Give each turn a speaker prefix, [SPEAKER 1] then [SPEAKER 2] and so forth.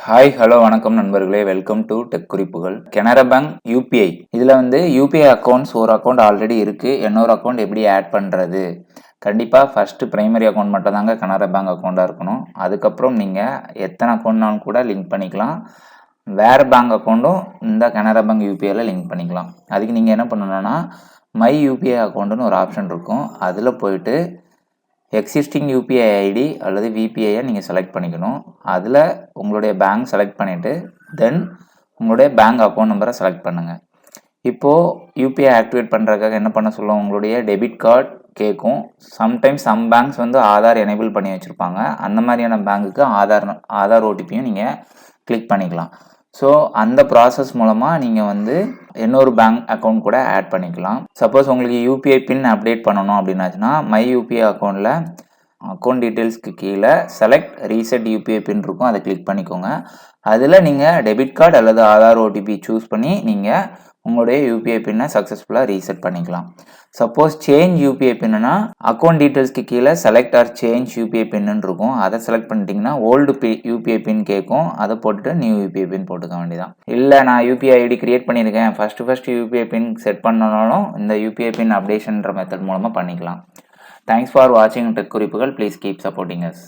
[SPEAKER 1] Hi hello வணக்கம் நண்பர்களே, welcome to tech குறிப்புகள். கனரா பேங்க் யூபிஐ இதில் யூபிஐ அக்கௌண்ட்ஸ் ஒரு அக்கௌண்ட் ஆல்ரெடி இருக்குது. இன்னொரு அக்கௌண்ட் எப்படி ஆட் பண்ணுறது? கண்டிப்பாக ஃபஸ்ட்டு ப்ரைமரி அக்கௌண்ட் மட்டும் தாங்க கனரா பேங்க் அக்கௌண்ட்டாக இருக்கணும். அதுக்கப்புறம் நீங்கள் எத்தனை அக்கௌண்ட்னாலும் கூட லிங்க் பண்ணிக்கலாம். வேறு பேங்க் அக்கௌண்ட்டும் இந்த கனரா பேங்க் யூபிஐயில் லிங்க் பண்ணிக்கலாம். அதுக்கு நீங்கள் என்ன பண்ணணும்னா மை யூபிஐ அக்கௌண்ட்டுன்னு ஒரு ஆப்ஷன் இருக்கும். அதில் போயிட்டு எக்ஸிஸ்டிங் யூபிஐ ஐடி அல்லது விபிஐயை நீங்கள் செலக்ட் பண்ணிக்கணும். அதில் உங்களுடைய பேங்க் செலக்ட் பண்ணிவிட்டு தென் உங்களுடைய பேங்க் அக்கௌண்ட் நம்பரை செலக்ட் பண்ணுங்கள். இப்போது யூபிஐ ஆக்டிவேட் பண்ணுறதுக்காக என்ன பண்ண சொல்லுவோம், உங்களுடைய டெபிட் கார்டு கேட்கும். Sometimes some banks Aadhaar enable பண்ணி வச்சுருப்பாங்க. அந்த மாதிரியான பேங்க்குக்கு ஆதார் ஓடிபியும் நீங்கள் கிளிக் பண்ணிக்கலாம். ஸோ அந்த ப்ராசஸ் மூலமாக நீங்கள் இன்னொரு பேங்க் அக்கௌண்ட் கூட ஆட் பண்ணிக்கலாம். சப்போஸ் உங்களுக்கு யூபிஐ பின் அப்டேட் பண்ணணும் அப்படின்னாச்சுன்னா மை யூபிஐ அக்கௌண்ட்டில் அக்கௌண்ட் டீட்டெயில்ஸ்க்கு கீழே செலக்ட் ரீசெட் யூபிஐ பின் இருக்கும். அதை கிளிக் பண்ணிக்கோங்க. அதில் நீங்கள் டெபிட் கார்டு அல்லது ஆதார் ஓடிபி சூஸ் பண்ணி நீங்கள் உங்களுடைய யூபிஐ பின்னை சக்ஸஸ்ஃபுல்லாக ரீசெட் பண்ணிக்கலாம். சப்போஸ் சேஞ்ச் யூபிஐ பின்னா அக்கௌண்ட் டீட்டெயில்ஸ்க்கு கீழே செலக்ட் ஆர் சேஞ்ச் யூபிஐ பின்னு இருக்கும். அதை செலக்ட் பண்ணிட்டீங்கன்னா ஓல்டு யூபிஐ பின் கேட்கும். அதை போட்டுட்டு நியூ யூபிஐ பின் போட்டுக்க வேண்டியதான். இல்லை நான் யூபிஐ ஐடி கிரியேட் பண்ணியிருக்கேன், ஃபஸ்ட்டு யூபிஐ பின் செட் பண்ணனாலும் இந்த யூபிஐ பின் அப்டேஷன்ற மெத்தட் மூலமாக பண்ணிக்கலாம். தேங்க்ஸ் ஃபார் வாட்சிங் டெக் குறிப்புகள். Please keep supporting us.